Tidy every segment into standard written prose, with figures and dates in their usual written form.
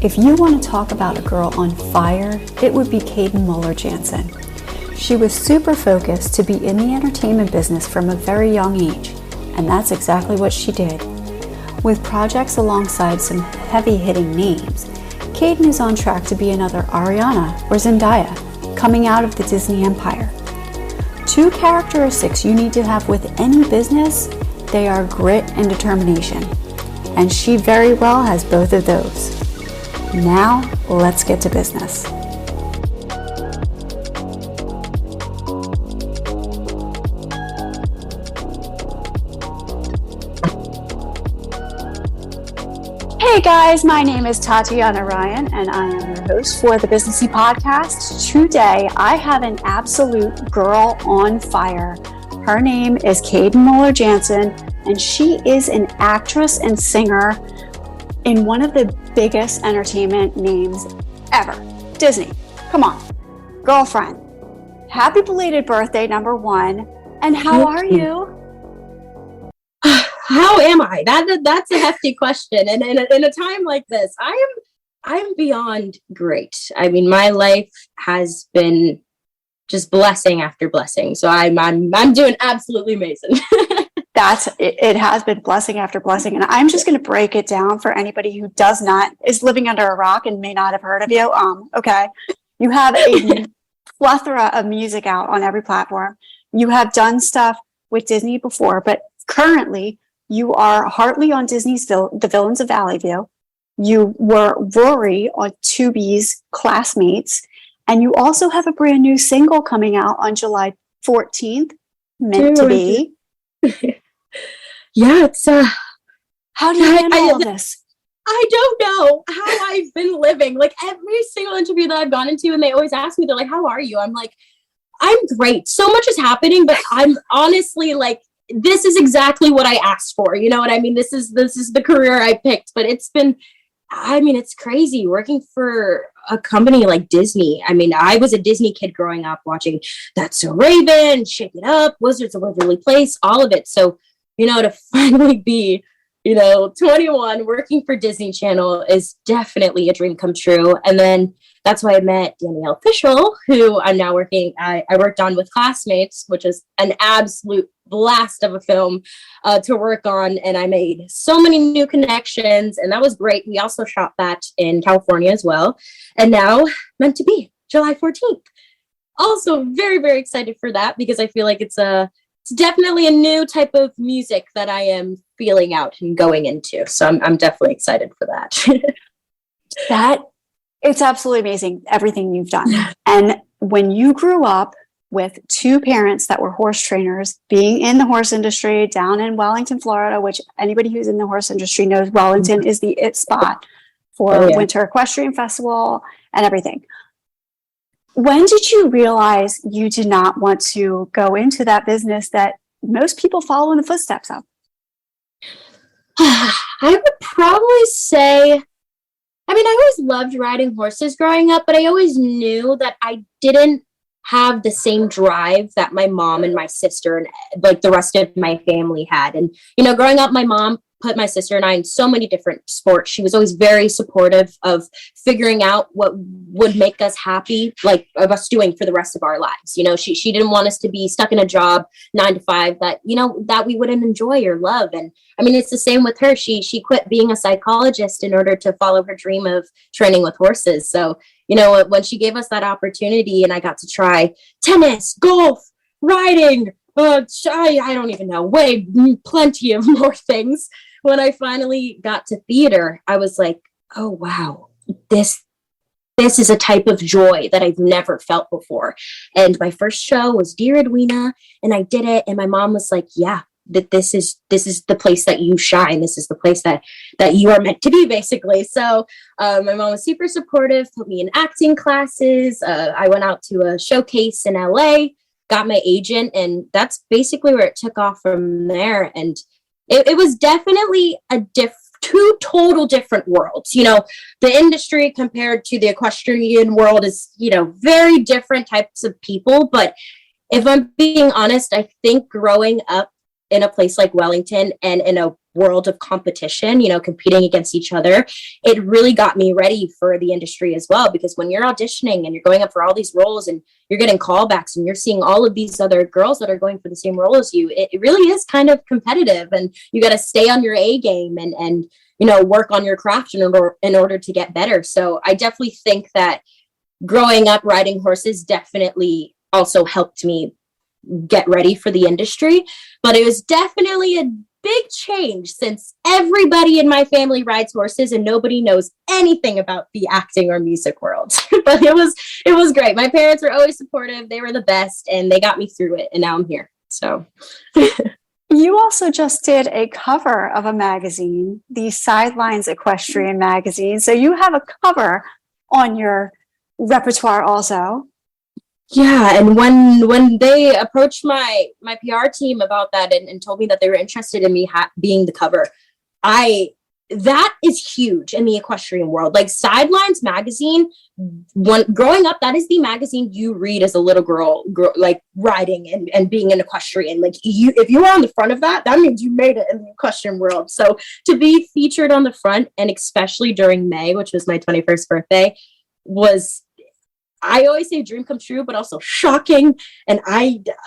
If you want to talk about a girl on fire, it would be Kayden Muller-Janssen. She was super focused to be in the entertainment business from a very young age, and that's exactly what she did. With projects alongside some heavy-hitting names, Kayden is on track to be another Ariana or Zendaya coming out of the Disney empire. Two characteristics you need to have with any business, they are grit and determination. And she very well has both of those. Now, let's get to business. Hey guys, my name is Tatiana Ryan and I am your host for the Businessy Podcast. Today, I have an absolute girl on fire. Her name is Kayden Muller-Janssen and she is an actress and singer in one of the biggest entertainment names ever. Disney. Come on. Girlfriend. Happy belated birthday, number one. And how are you? How am I? That's a hefty question. And in a time like this, I'm beyond great. I mean, my life has been just blessing after blessing. So I'm doing absolutely amazing. It has been blessing after blessing. And I'm just going to break it down for anybody who is living under a rock and may not have heard of you. Okay. You have a plethora of music out on every platform. You have done stuff with Disney before, but currently you are Hartley on Disney's The Villains of Valley View. You were Raury on Tubi's Classmates. And you also have a brand new single coming out on July 14th, Meant to Be. Yeah, it's how do you handle all of this? I don't know how I've been living. Like every single interview that I've gone into, and they always ask me, they're like, "How are you?" I'm like, "I'm great." So much is happening, but I'm honestly like, this is exactly what I asked for. You know what I mean? This is the career I picked. But it's crazy working for a company like Disney. I mean, I was a Disney kid growing up watching That's So Raven, Shake It Up, Wizards of Waverly Place, all of it. So, to finally be, 21 working for Disney Channel is definitely a dream come true. And then that's why I met Danielle Fishel, who I'm now I worked on with Classmates, which is an absolute blast of a film to work on. And I made so many new connections and that was great. We also shot that in California as well. And now Meant to Be, July 14th. Also very, very excited for that because I feel like it's definitely a new type of music that I am feeling out and going into. So I'm definitely excited for that. It's absolutely amazing, everything you've done. And when you grew up with two parents that were horse trainers, being in the horse industry down in Wellington, Florida, which anybody who's in the horse industry knows Wellington is the it spot for Winter Equestrian Festival and everything. When did you realize you did not want to go into that business that most people follow in the footsteps of? I would probably say, I always loved riding horses growing up, but I always knew that I didn't have the same drive that my mom and my sister and like the rest of my family had. And, growing up, my mom put my sister and I in so many different sports. She was always very supportive of figuring out what would make us happy, like of us doing for the rest of our lives. She didn't want us to be stuck in a job 9 to 5 that, that we wouldn't enjoy or love. And it's the same with her. She quit being a psychologist in order to follow her dream of training with horses. So, when she gave us that opportunity and I got to try tennis, golf, riding, I don't even know, plenty of more things. When I finally got to theater, I was like, oh, wow, this is a type of joy that I've never felt before. And my first show was Dear Edwina, and I did it. And my mom was like, yeah, that this is the place that you shine. This is the place that you are meant to be, basically. So my mom was super supportive, put me in acting classes. I went out to a showcase in LA, got my agent, and that's basically where it took off from there. And it was definitely two total different worlds. The industry compared to the equestrian world is, very different types of people. But if I'm being honest, I think growing up in a place like Wellington and in a world of competition, you know, competing against each other, it really got me ready for the industry as well. Because when you're auditioning and you're going up for all these roles and you're getting callbacks and you're seeing all of these other girls that are going for the same role as you, it really is kind of competitive, and you got to stay on your A game and you know, work on your craft in order to get better. So I definitely think that growing up riding horses definitely also helped me get ready for the industry. But it was definitely a big change since everybody in my family rides horses and nobody knows anything about the acting or music world. But it was great. My parents were always supportive. They were the best, and they got me through it. And now I'm here. So you also just did a cover of a magazine, the Sidelines Equestrian magazine. So you have a cover on your repertoire also. Yeah, and when they approached my PR team about that and told me that they were interested in me being the cover, that is huge in the equestrian world. Like Sidelines magazine, growing up, that is the magazine you read as a little girl like riding and being an equestrian. Like if you were on the front of that means you made it in the equestrian world. So to be featured on the front, and especially during May, which was my 21st birthday, was, I always say dream come true, but also shocking. And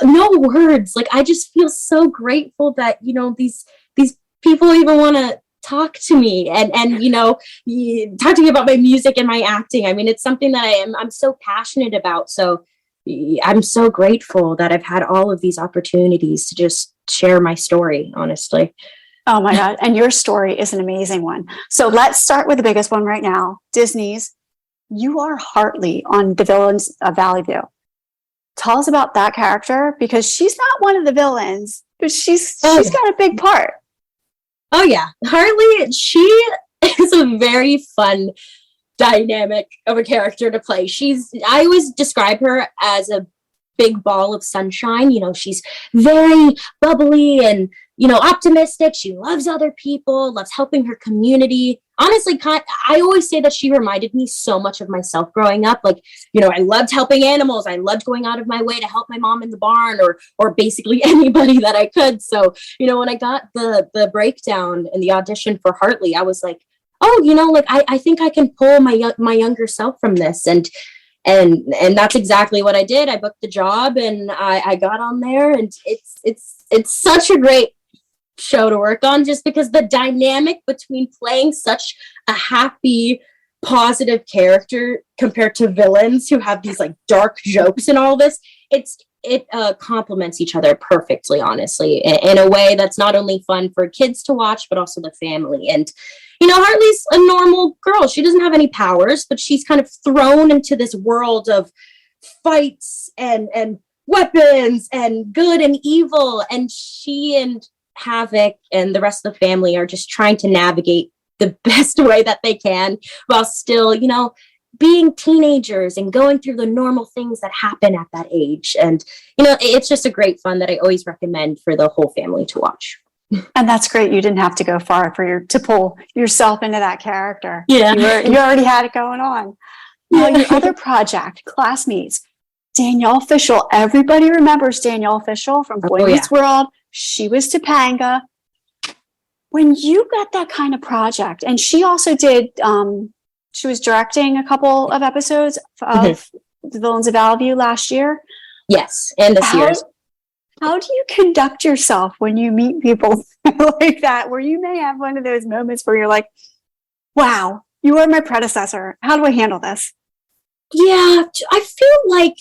no words. Like, I just feel so grateful that, you know, these people even want to talk to me and, you know, talk to me about my music and my acting. I mean, it's something that I'm so passionate about. So I'm so grateful that I've had all of these opportunities to just share my story, honestly. Oh my God. And your story is an amazing one. So let's start with the biggest one right now. Disney's. You are Hartley on The Villains of Valley View. Tell us about that character, because she's not one of the villains, but she's got a big part. Oh yeah. Hartley, she is a very fun dynamic of a character to play. I always describe her as a big ball of sunshine. You know, she's very bubbly and, you know, optimistic. She loves other people, loves helping her community. Honestly, I always say that she reminded me so much of myself growing up. Like, you know, I loved helping animals. I loved going out of my way to help my mom in the barn or basically anybody that I could. So, you know, when I got the breakdown and the audition for Hartley, I was like, oh, you know, like I think I can pull my younger self from this. And that's exactly what I did. I booked the job and I got on there, and it's such a great show to work on, just because the dynamic between playing such a happy, positive character compared to villains who have these like dark jokes and all this, it complements each other perfectly, honestly, in a way that's not only fun for kids to watch, but also the family. And, you know, Hartley's a normal girl. She doesn't have any powers, but she's kind of thrown into this world of fights and weapons and good and evil. And she and Havoc and the rest of the family are just trying to navigate the best way that they can while still, you know, being teenagers and going through the normal things that happen at that age. And, you know, it's just a great fun that I always recommend for the whole family to watch. And that's great. You didn't have to go far to pull yourself into that character. Yeah. You already had it going on. Well, your other project, Classmates, Danielle Fishel. Everybody remembers Danielle Fishel from Boy Meets World. She was Topanga. When you got that kind of project, and she also did, she was directing a couple of episodes of The Villains of Valley View last year. Yes, and this year. How do you conduct yourself when you meet people like that, where you may have one of those moments where you're like, wow, you are my predecessor. How do I handle this? Yeah, I feel like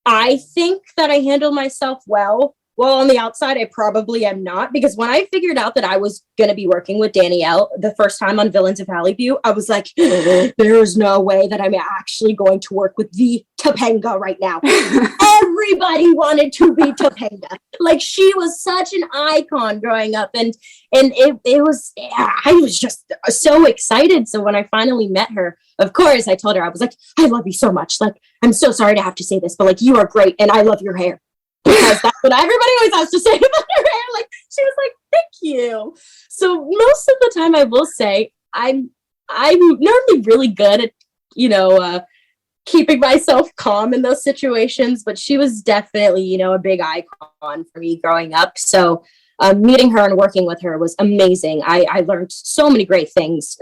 I think that I handle myself well. Well, on the outside, I probably am not, because when I figured out that I was going to be working with Danielle the first time on Villains of Valley View, I was like, there's no way that I'm actually going to work with the Topanga right now. Everybody wanted to be Topanga. Like, she was such an icon growing up. And it was, I was just so excited. So when I finally met her, of course, I told her, I was like, I love you so much. Like, I'm so sorry to have to say this, but like, you are great. And I love your hair. Because that's what everybody always has to say about her hair. Like, she was like, thank you. So most of the time, I will say I'm normally really good at, you know, keeping myself calm in those situations. But she was definitely, you know, a big icon for me growing up. So meeting her and working with her was amazing. I learned so many great things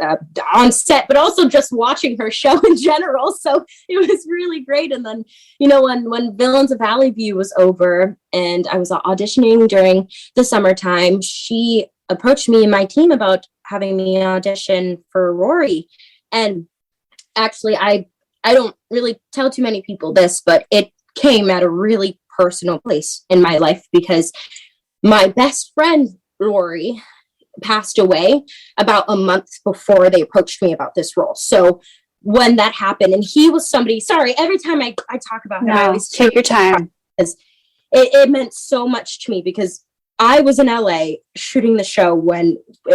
on set, but also just watching her show in general. So it was really great. And then, when Villains of Valley View was over and I was auditioning during the summertime, she approached me and my team about having me audition for Raury. And actually, I don't really tell too many people this, but it came at a really personal place in my life because my best friend, Raury, passed away about a month before they approached me about this role. So when that happened, and he was somebody, sorry, every time I talk about him, I always take your time. Because it meant so much to me because I was in LA shooting the show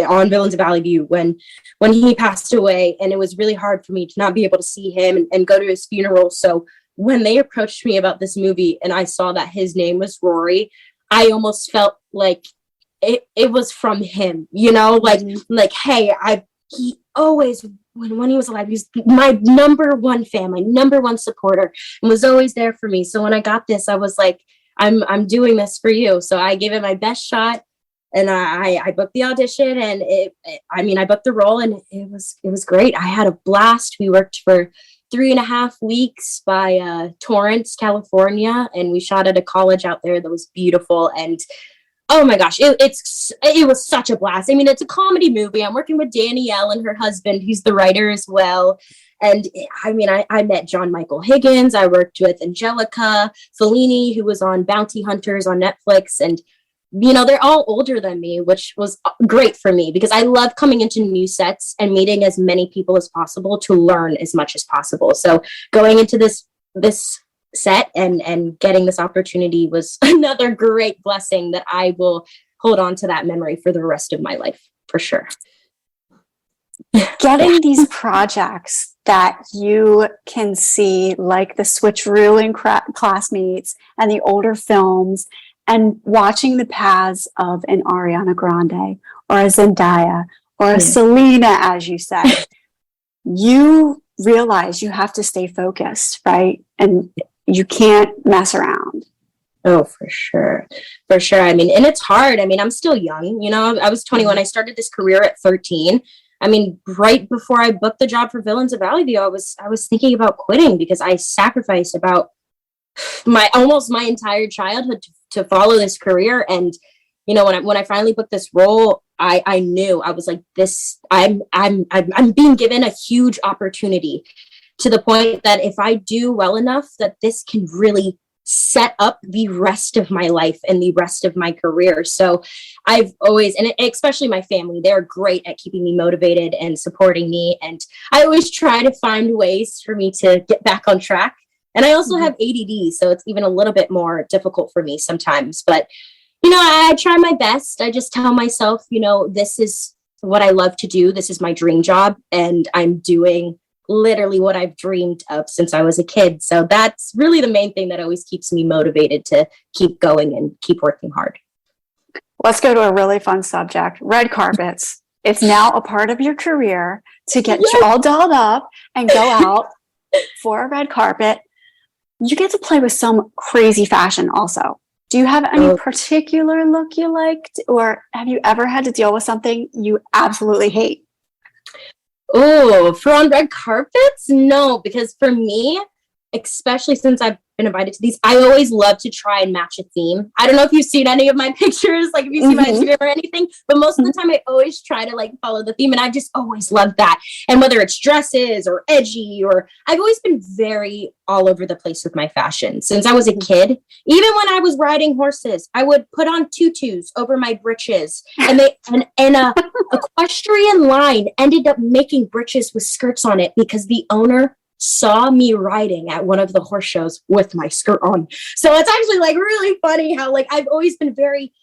on Villains of Valley View when he passed away, and it was really hard for me to not be able to see him and go to his funeral. So when they approached me about this movie and I saw that his name was Raury, I almost felt like it was from him, like, hey, he always, when he was alive, he was my number one fan, my number one supporter, and was always there for me. So when I got this, I was like, I'm doing this for you. So I gave it my best shot, and I booked the audition, and I booked the role, and it was great. I had a blast. We worked for 3.5 weeks by Torrance, California, and we shot at a college out there that was beautiful. And oh my gosh, it was such a blast. I mean, it's a comedy movie. I'm working with Danielle and her husband, who's the writer as well. And I mean, I met John Michael Higgins. I worked with Angelica Fellini, who was on Bounty Hunters on Netflix. And, they're all older than me, which was great for me because I love coming into new sets and meeting as many people as possible to learn as much as possible. So going into this set and getting this opportunity was another great blessing that I will hold on to that memory for the rest of my life, for sure. Getting these projects that you can see, like the Switcheroo in Classmates and the older films, and watching the paths of an Ariana Grande or a Zendaya or a Selena, as you said, you realize you have to stay focused, right? And you can't mess around. Oh, for sure. For sure. I mean, and it's hard. I mean, I'm still young. I was 20 when I started this career at 13. I mean, right before I booked the job for Villains of Valley View, I was thinking about quitting because I sacrificed about almost my entire childhood to follow this career. And, when I finally booked this role, I knew I was like, I'm being given a huge opportunity to the point that if I do well enough, that this can really set up the rest of my life and the rest of my career. So I've always, and especially my family, they're great at keeping me motivated and supporting me. And I always try to find ways for me to get back on track. And I also have ADD, so it's even a little bit more difficult for me sometimes. But, I try my best. I just tell myself, this is what I love to do. This is my dream job. And I'm doing literally what I've dreamed of since I was a kid. So that's really the main thing that always keeps me motivated to keep going and keep working hard. Let's go to a really fun subject, red carpets. It's now a part of your career to get you all dolled up and go out for a red carpet. You get to play with some crazy fashion also. Do you have any particular look you liked, or have you ever had to deal with something you absolutely hate? Oh, for on red carpets? No, because for me, especially since I've been invited to these, I always love to try and match a theme. I don't know if you've seen any of my pictures, like if you see my Instagram or anything, but most of the time I always try to follow the theme, and I've just always loved that. And whether it's dresses or edgy, or I've always been very all over the place with my fashion since I was a kid. Even when I was riding horses, I would put on tutus over my breeches, and a equestrian line ended up making breeches with skirts on it because the owner saw me riding at one of the horse shows with my skirt on. So it's actually really funny how I've always been very,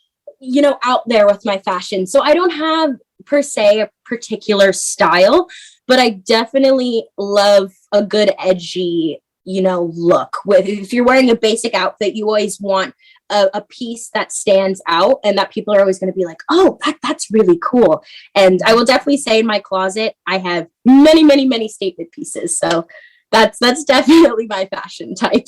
out there with my fashion. So I don't have per se a particular style, but I definitely love a good edgy, look. If you're wearing a basic outfit, you always want a piece that stands out and that people are always going to be like, oh, that's really cool. And I will definitely say in my closet, I have many, many, many statement pieces. So that's definitely my fashion type.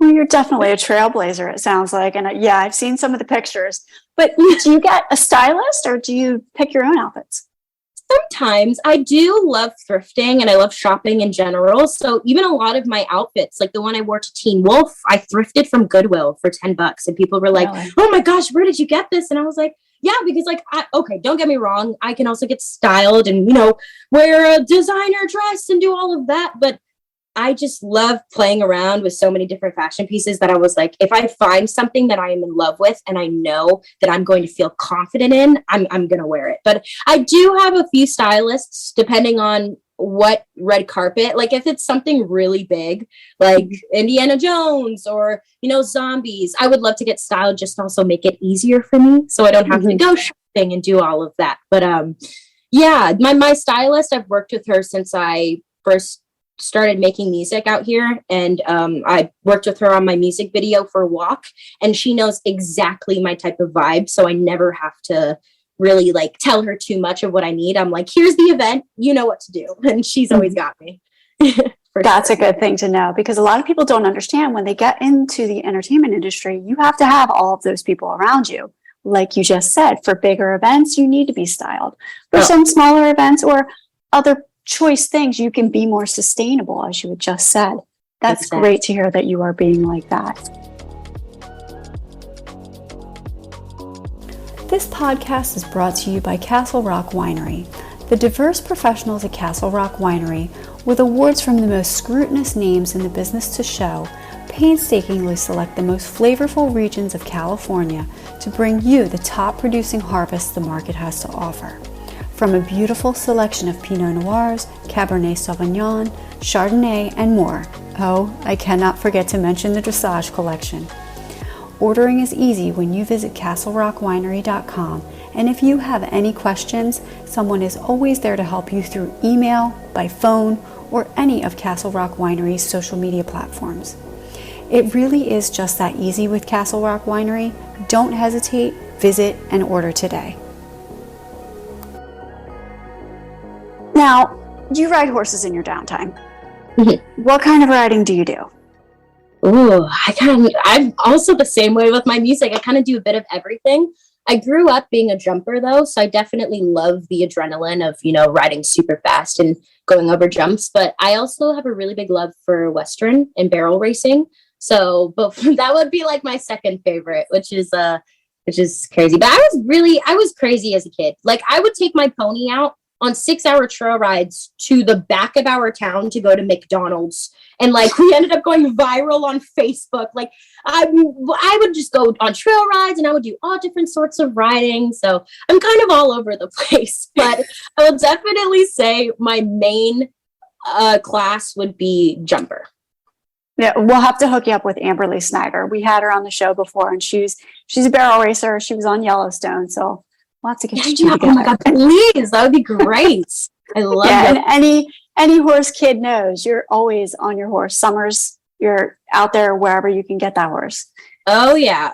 Well, you're definitely a trailblazer, it sounds like. And yeah, I've seen some of the pictures. But do you get a stylist or do you pick your own outfits? Sometimes. I do love thrifting and I love shopping in general. So even a lot of my outfits, like the one I wore to Teen Wolf, I thrifted from Goodwill for $10. And people were like, Really? oh my gosh, where did you get this? And I was like, yeah, because like, okay, don't get me wrong. I can also get styled and, wear a designer dress and do all of that. But I just love playing around with so many different fashion pieces that I was like, if I find something that I am in love with and I know that I'm going to feel confident in, I'm going to wear it. But I do have a few stylists depending on what red carpet, like if it's something really big, like Indiana Jones or, zombies, I would love to get styled just to also make it easier for me. So I don't have to go shopping and do all of that. But yeah, my stylist, I've worked with her since I first started making music out here, and I worked with her on my music video for Walk, and she knows exactly my type of vibe, so I never have to really like tell her too much of what I need. I'm like, here's the event, you know what to do, and she's always got me. That's a good thing to know, because a lot of people don't understand when they get into the entertainment industry, you have to have all of those people around you. Like you just said, for bigger events, you need to be styled. For some smaller events or other choice things, you can be more sustainable, as you had just said. That's great to hear that you are being like that. This podcast is brought to you by Castle Rock Winery. The diverse professionals at Castle Rock Winery, with awards from the most scrutinous names in the business to show, painstakingly select the most flavorful regions of California to bring you the top producing harvests the market has to offer. From a beautiful selection of Pinot Noirs, Cabernet Sauvignon, Chardonnay, and more. Oh, I cannot forget to mention the Dressage collection. Ordering is easy when you visit castlerockwinery.com, and if you have any questions, someone is always there to help you through email, by phone, or any of Castle Rock Winery's social media platforms. It really is just that easy with Castle Rock Winery. Don't hesitate, visit, and order today. Now, you ride horses in your downtime. What kind of riding do you do? Ooh, I'm also the same way with my music. I kind of do a bit of everything. I grew up being a jumper though, so I definitely love the adrenaline of, riding super fast and going over jumps. But I also have a really big love for Western and barrel racing. So both that would be like my second favorite, which is crazy. But I was crazy as a kid. Like I would take my pony out on 6-hour trail rides to the back of our town to go to McDonald's. And like, we ended up going viral on Facebook. Like I would just go on trail rides and I would do all different sorts of riding. So I'm kind of all over the place, but I will definitely say my main class would be jumper. Yeah, we'll have to hook you up with Amberly Snyder. We had her on the show before, and she's a barrel racer. She was on Yellowstone, so lots of get you together. Oh my God, please. That would be great. I love it. And any horse kid knows you're always on your horse. Summers, you're out there wherever you can get that horse. Oh yeah.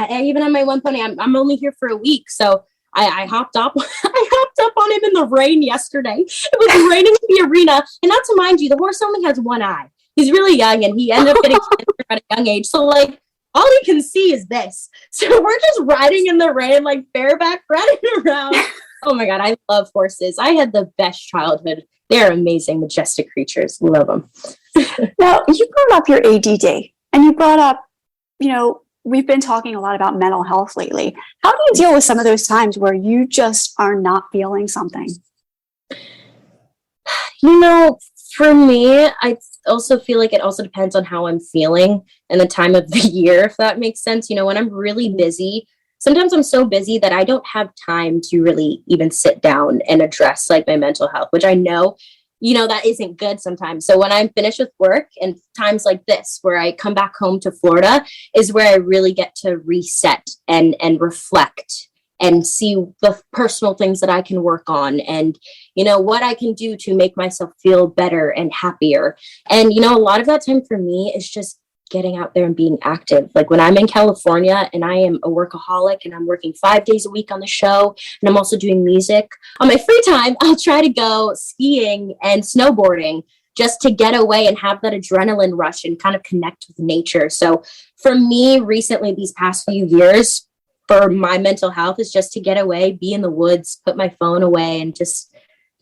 And even on my one pony, I'm only here for a week. So I hopped up. I hopped up on him in the rain yesterday. It was raining in the arena. And not to mind you, the horse only has one eye. He's really young and he ended up getting cancer at a young age. So like, all he can see is this. So we're just riding in the rain, like bareback, riding around. Oh my God, I love horses. I had the best childhood. They're amazing, majestic creatures. Love them. Now, you brought up your ADD, and you brought up, we've been talking a lot about mental health lately. How do you deal with some of those times where you just are not feeling something? For me, I also feel like it also depends on how I'm feeling and the time of the year, if that makes sense. When I'm really busy, sometimes I'm so busy that I don't have time to really even sit down and address like my mental health, which I know, that isn't good sometimes. So when I'm finished with work and times like this, where I come back home to Florida, is where I really get to reset and reflect and see the personal things that I can work on and, what I can do to make myself feel better and happier. And, a lot of that time for me is just getting out there and being active. Like when I'm in California and I am a workaholic and I'm working 5 days a week on the show and I'm also doing music, on my free time, I'll try to go skiing and snowboarding. just to get away and have that adrenaline rush and kind of connect with nature. So for me recently, these past few years, for my mental health is just to get away, be in the woods, put my phone away and just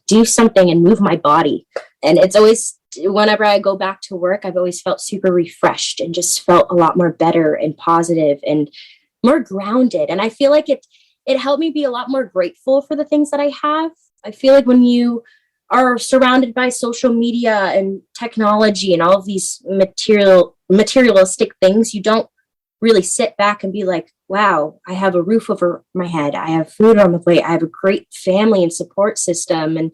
do something and move my body. And it's always, whenever I go back to work, I've always felt super refreshed and just felt a lot more better and positive and more grounded. And I feel like it helped me be a lot more grateful for the things that I have. I feel like when you are surrounded by social media and technology and all of these materialistic things, you don't really sit back and be like, wow, I have a roof over my head. I have food on the plate. I have a great family and support system. And,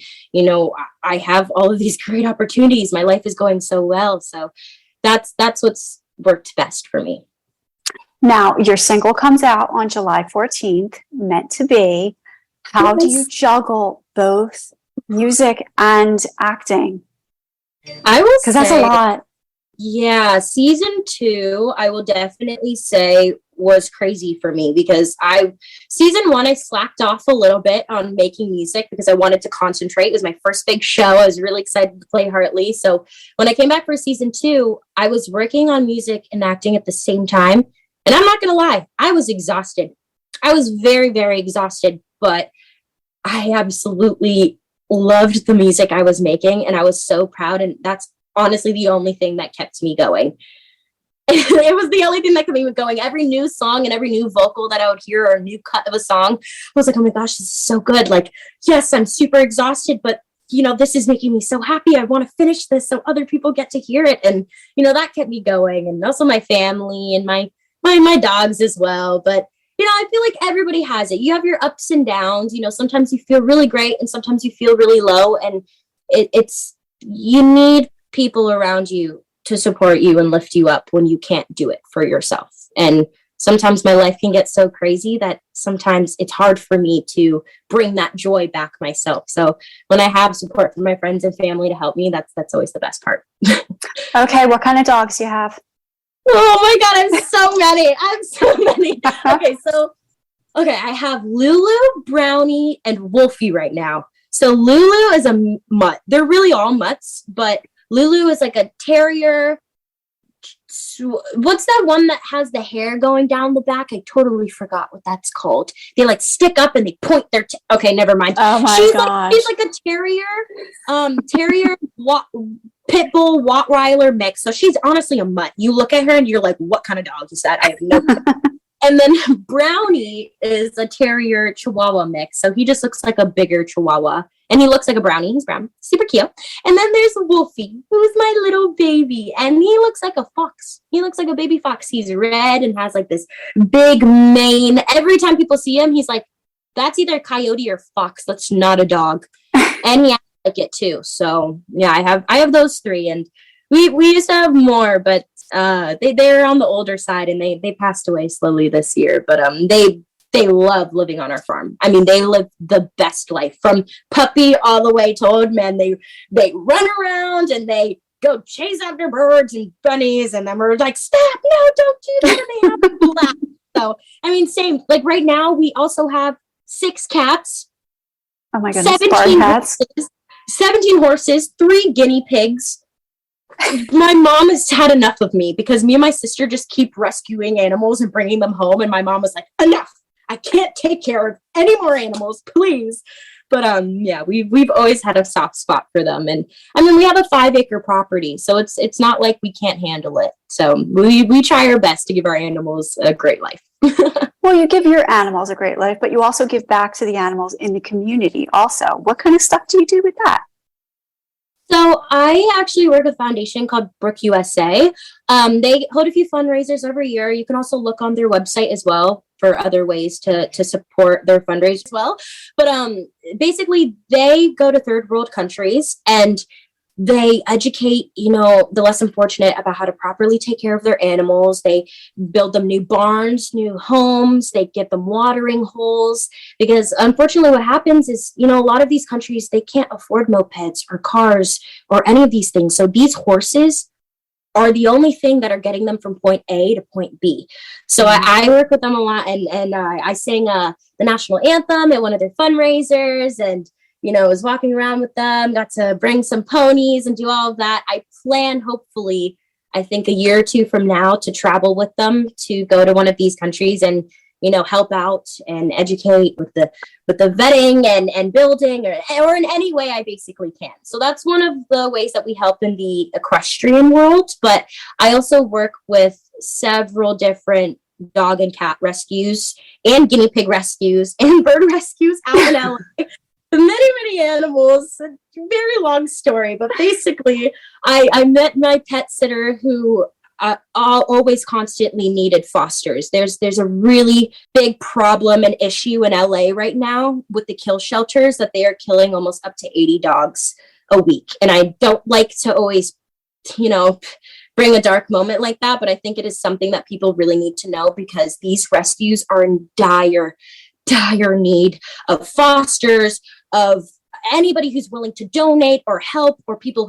I have all of these great opportunities. My life is going so well. So that's what's worked best for me. Now, your single comes out on July 14th, Meant to Be. How do you juggle both music and acting? I will say, because that's a lot. Yeah, season 2, I will definitely say was crazy for me because season 1, I slacked off a little bit on making music because I wanted to concentrate. It was my first big show. I was really excited to play Hartley. So when I came back for season 2, I was working on music and acting at the same time. And I'm not going to lie, I was exhausted. I was very, very exhausted, but I absolutely loved the music I was making and I was so proud. And that's honestly the only thing that kept me going. It was the only thing that kept me going. Every new song and every new vocal that I would hear or a new cut of a song, I was like, oh my gosh, this is so good. Like, yes, I'm super exhausted, but this is making me so happy. I want to finish this so other people get to hear it. And, that kept me going. And also my family and my dogs as well. But, I feel like everybody has it. You have your ups and downs. Sometimes you feel really great and sometimes you feel really low. And you need people around you to support you and lift you up when you can't do it for yourself. And sometimes my life can get so crazy that sometimes it's hard for me to bring that joy back myself. So when I have support from my friends and family to help me, that's always the best part. Okay, what kind of dogs do you have? Oh my God, I have so many. Okay, I have Lulu, Brownie, and Wolfie right now. So Lulu is a mutt. They're really all mutts, but Lulu is like a terrier. What's that one that has the hair going down the back? I totally forgot what that's called. They like stick up and they point their okay, never mind. Oh my gosh. She's like a terrier pit bull Rottweiler mix. So she's honestly a mutt. You look at her and you're like, what kind of dog is that? I have no clue. And then Brownie is a terrier Chihuahua mix. So he just looks like a bigger Chihuahua. And he looks like a brownie. He's brown. Super cute. And then there's Wolfie, who's my little baby. And he looks like a fox. He looks like a baby fox. He's red and has like this big mane. Every time people see him, he's like, that's either a coyote or fox. That's not a dog. And he acts like it too. So yeah, I have those 3. And we used to have more, but they're on the older side and they passed away slowly this year. But they love living on our farm. I mean, they live the best life from puppy all the way to old man. They run around and they go chase after birds and bunnies. And then we're like, stop, no, don't do that. And they have a blast. So, I mean, same, like right now we also have 6 cats. Oh my goodness, 17 horses, 3 guinea pigs. My mom has had enough of me because me and my sister just keep rescuing animals and bringing them home. And my mom was like, enough. I can't take care of any more animals, please. But yeah, we've always had a soft spot for them. And I mean, we have a 5-acre property, so it's not like we can't handle it. So we try our best to give our animals a great life. Well, you give your animals a great life, but you also give back to the animals in the community also. What kind of stuff do you do with that? So I actually work with a foundation called Brook USA. They hold a few fundraisers every year. You can also look on their website as well for other ways to support their fundraisers as well. But basically, they go to third world countries and they educate, the less unfortunate about how to properly take care of their animals. They build them new barns, new homes. They get them watering holes because unfortunately what happens is, a lot of these countries, they can't afford mopeds or cars or any of these things. So these horses are the only thing that are getting them from point A to point B. So I work with them a lot and I sang the national anthem at one of their fundraisers and was walking around with them, got to bring some ponies and do all of that. I plan, hopefully, I think a year or two from now, to travel with them to go to one of these countries and, help out and educate with the vetting and building or in any way I basically can. So that's one of the ways that we help in the equestrian world. But I also work with several different dog and cat rescues and guinea pig rescues and bird rescues out in LA. Many animals. Very long story, but basically I met my pet sitter who always constantly needed fosters. There's a really big problem and issue in LA right now with the kill shelters, that they are killing almost up to 80 dogs a week. And I don't like to always, bring a dark moment like that, but I think it is something that people really need to know, because these rescues are in dire need of fosters, of anybody who's willing to donate or help, or people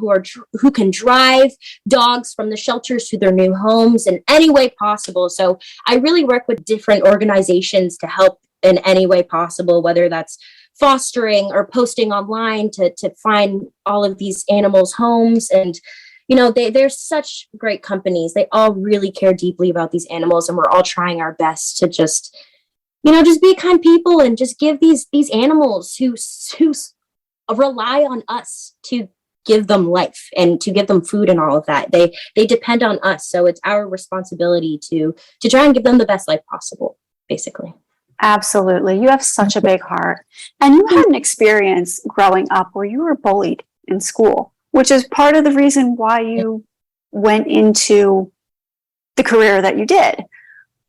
who can drive dogs from the shelters to their new homes in any way possible. So I really work with different organizations to help in any way possible, whether that's fostering or posting online to find all of these animals homes. And they're such great companies. They all really care deeply about these animals, and we're all trying our best to just be kind people and just give these animals who rely on us to give them life and to give them food and all of that. They depend on us. So it's our responsibility to try and give them the best life possible, basically. Absolutely. You have such a big heart. And you had an experience growing up where you were bullied in school, which is part of the reason why you went into the career that you did.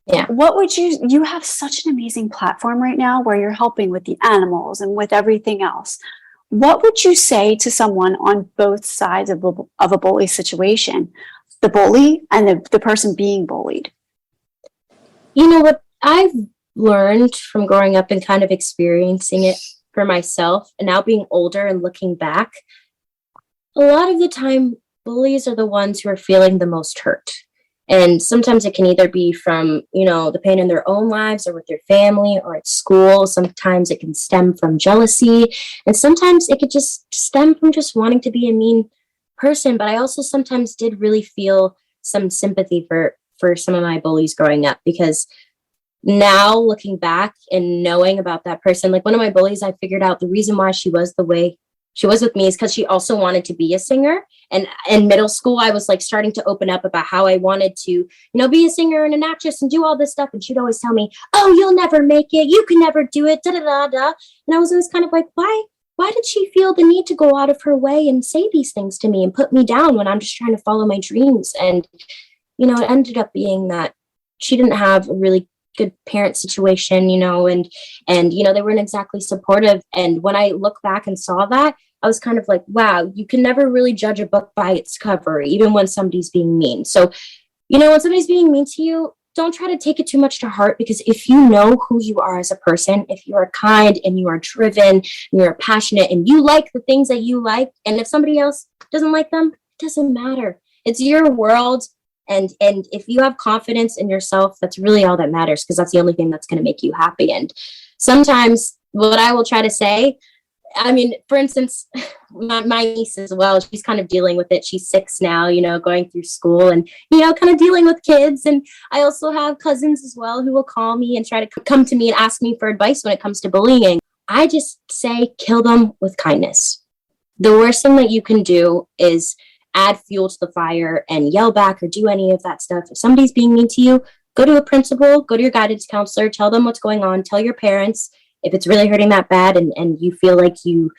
Yeah. What would you have such an amazing platform right now where you're helping with the animals and with everything else. What would you say to someone on both sides of a bully situation, the bully and the person being bullied? What I've learned from growing up and kind of experiencing it for myself, and now being older and looking back, a lot of the time, bullies are the ones who are feeling the most hurt. And sometimes it can either be from, the pain in their own lives or with their family or at school. Sometimes it can stem from jealousy. And sometimes it could just stem from just wanting to be a mean person. But I also sometimes did really feel some sympathy for some of my bullies growing up, because now looking back and knowing about that person, like one of my bullies, I figured out the reason why she was the way she was with me is because she also wanted to be a singer. And in middle school, I was like starting to open up about how I wanted to, be a singer and an actress and do all this stuff. And she'd always tell me, "Oh, you'll never make it. You can never do it. Da da da da." And I was always kind of like, why did she feel the need to go out of her way and say these things to me and put me down when I'm just trying to follow my dreams? And, it ended up being that she didn't have a really good parent situation, and they weren't exactly supportive. And when I look back and saw that, I was kind of like, wow, you can never really judge a book by its cover, even when somebody's being mean. So, when somebody's being mean to you, don't try to take it too much to heart, because if you know who you are as a person, if you are kind and you are driven and you're passionate and you like the things that you like, and if somebody else doesn't like them, it doesn't matter. It's your world. And if you have confidence in yourself, that's really all that matters, because that's the only thing that's going to make you happy. And sometimes what I will try to say, for instance, my niece as well, she's kind of dealing with it. She's 6 now, going through school and, kind of dealing with kids. And I also have cousins as well who will call me and try to come to me and ask me for advice when it comes to bullying. I just say, kill them with kindness. The worst thing that you can do is add fuel to the fire and yell back or do any of that stuff. If somebody's being mean to you, go to a principal, go to your guidance counselor, tell them what's going on, tell your parents. If it's really hurting that bad and you feel like you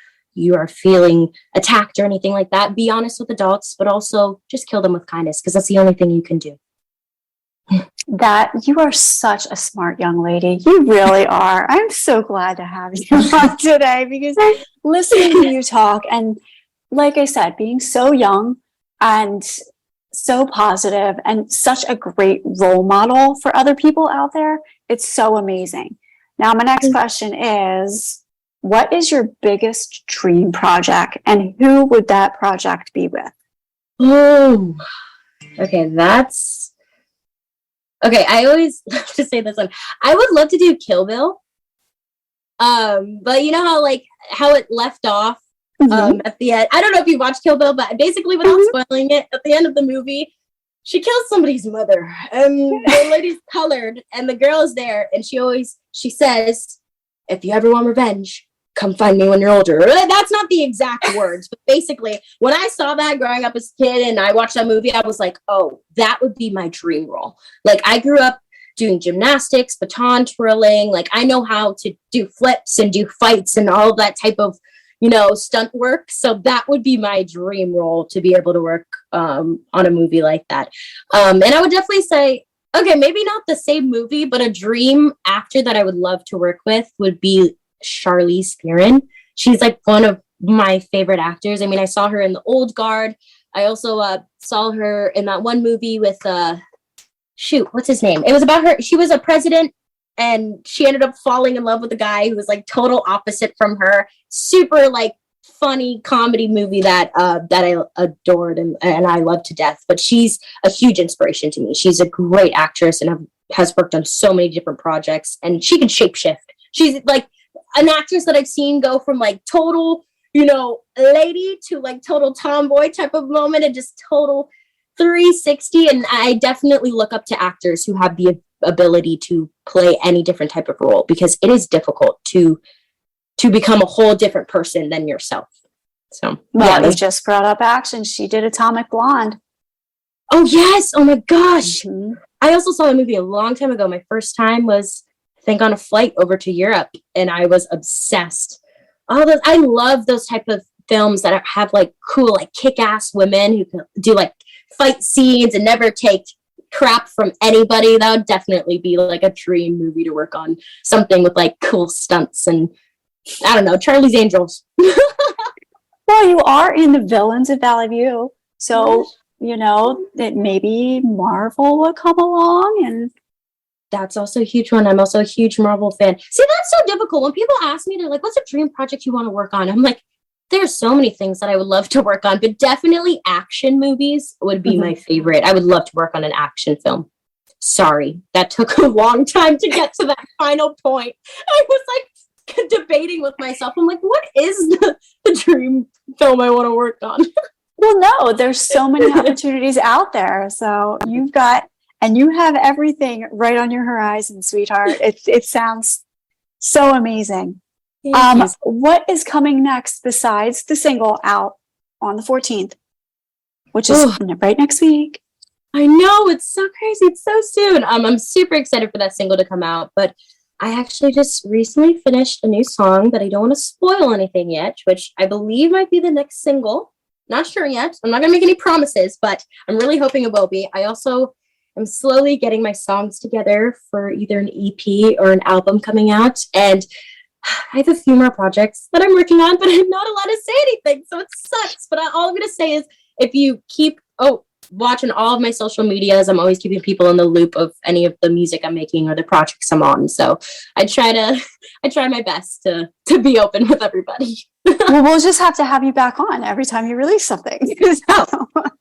are feeling attacked or anything like that, be honest with adults, but also just kill them with kindness, because that's the only thing you can do. That you are such a smart young lady. You really are. I'm so glad to have you on today, because listening to you talk, and like I said, being so young and so positive and such a great role model for other people out there, it's so amazing. Now, my next question is, what is your biggest dream project, and who would that project be with? Oh, okay. I always love to say this one. I would love to do Kill Bill. But you know how it left off at the end. I don't know if you watched Kill Bill, but basically without spoiling it, at the end of the movie, she kills somebody's mother, and the lady's colored, and the girl is there, and she says, "If you ever want revenge, come find me when you're older." That's not the exact words, but basically, when I saw that growing up as a kid and I watched that movie, I was like, oh, that would be my dream role. Like, I grew up doing gymnastics, baton twirling. Like, I know how to do flips and do fights and all of that type of, stunt work. So that would be my dream role, to be able to work on a movie like that. And I would definitely say, okay, maybe not the same movie, but a dream actor that I would love to work with would be Charlize Theron. She's like one of my favorite actors. I mean, I saw her in The Old Guard. I also saw her in that one movie with what's his name? It was about her. She was a president, and she ended up falling in love with a guy who was like total opposite from her. Super like funny comedy movie that I adored and I love to death. But she's a huge inspiration to me. She's a great actress and has worked on so many different projects, and she can shapeshift. She's like an actress that I've seen go from like total, lady to like total tomboy type of moment, and just total 360. And I definitely look up to actors who have the ability to play any different type of role, because it is difficult to become a whole different person than yourself. So you just brought up action. She did Atomic Blonde. Oh yes. Oh my gosh. Mm-hmm. I also saw the movie a long time ago. My first time was, I think, on a flight over to Europe, and I was obsessed. I love those type of films that have like cool, like kick-ass women who can do like fight scenes and never take crap from anybody. That would definitely be like a dream movie to work on. Something with like cool stunts and, I don't know, Charlie's Angels. Well, you are in the Villains of Valley View, so that maybe Marvel will come along, and that's also a huge one. I'm also a huge Marvel fan. See, that's so difficult. When people ask me, they're like, "What's a dream project you want to work on?" I'm like, there's so many things that I would love to work on, but definitely action movies would be my favorite. I would love to work on an action film. Sorry, that took a long time to get to that final point. I was like debating with myself. I'm like, what is the dream film I want to work on? Well, no, there's so many opportunities out there. So you have everything right on your horizon, sweetheart. It sounds so amazing. What is coming next besides the single out on the 14th, which is right next week? I know, it's so crazy. It's so soon. I'm super excited for that single to come out, but I actually just recently finished a new song that I don't want to spoil anything yet, which I believe might be the next single. Not sure yet. I'm not going to make any promises, but I'm really hoping it will be. I also am slowly getting my songs together for either an EP or an album coming out, and I have a few more projects that I'm working on, but I'm not allowed to say anything, so it sucks. But all I'm going to say is, if you keep watching all of my social medias, I'm always keeping people in the loop of any of the music I'm making or the projects I'm on. So I try my best to be open with everybody. Well, we'll just have to have you back on every time you release something.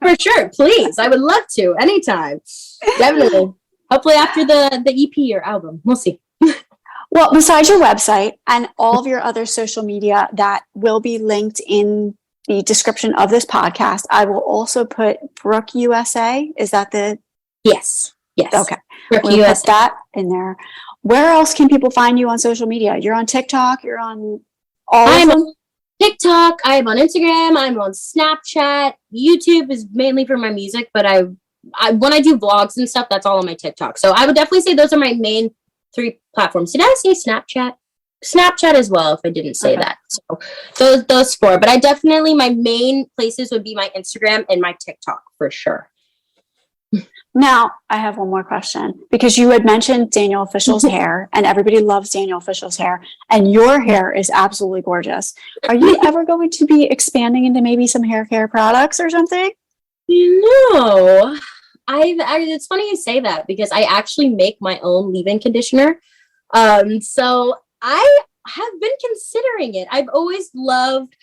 For sure. Please. I would love to. Anytime. Definitely. Hopefully after the EP or album. We'll see. Well, besides your website and all of your other social media that will be linked in the description of this podcast, I will also put Brooke USA. Is that the? Yes. Okay. Brooke we'll USA. put that in there. Where else can people find you on social media? You're on TikTok. You're on all of them? On TikTok. I'm on Instagram. I'm on Snapchat. YouTube is mainly for my music, but I when I do vlogs and stuff, that's all on my TikTok. So I would definitely say those are my main 3 platforms. Did I say Snapchat? Snapchat as well, if I didn't say that. So those 4. But I definitely, my main places would be my Instagram and my TikTok for sure. Now, I have one more question, because you had mentioned Daniel Official's hair, and everybody loves Daniel Official's hair, and your hair is absolutely gorgeous. Are you ever going to be expanding into maybe some hair care products or something? No. It's funny you say that, because I actually make my own leave-in conditioner. So I have been considering it. I've always loved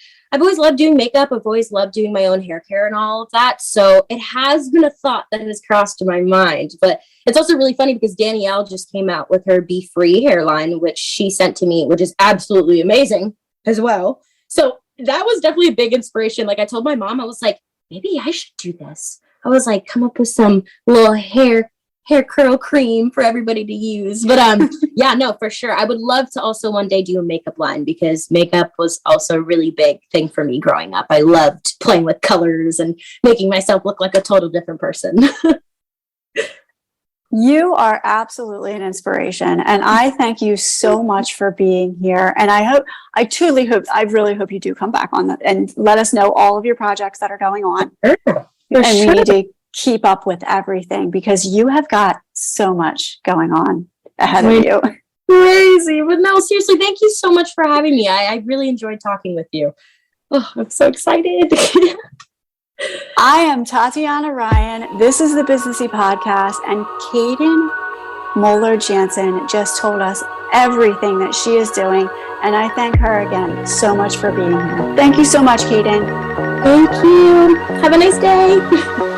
doing makeup. I've always loved doing my own hair care and all of that. So it has been a thought that has crossed my mind. But it's also really funny because Danielle just came out with her Be Free hairline, which she sent to me, which is absolutely amazing as well. So that was definitely a big inspiration. Like I told my mom, I was like, maybe I should do this. I was like, come up with some little hair curl cream for everybody to use. But yeah, no, for sure. I would love to also one day do a makeup line because makeup was also a really big thing for me growing up. I loved playing with colors and making myself look like a total different person. You are absolutely an inspiration. And I thank you so much for being here. And I really hope you do come back on and let us know all of your projects that are going on. We need to keep up with everything because you have got so much going on ahead of you. Crazy. But no, seriously, thank you so much for having me. I really enjoyed talking with you. Oh, I'm so excited. I am Tatiana Ryan. This is the Businessy Podcast, and Kayden Muller-Janssen just told us everything that she is doing, and I thank her again so much for being here. Thank you so much, Kayden. Thank you. Have a nice day.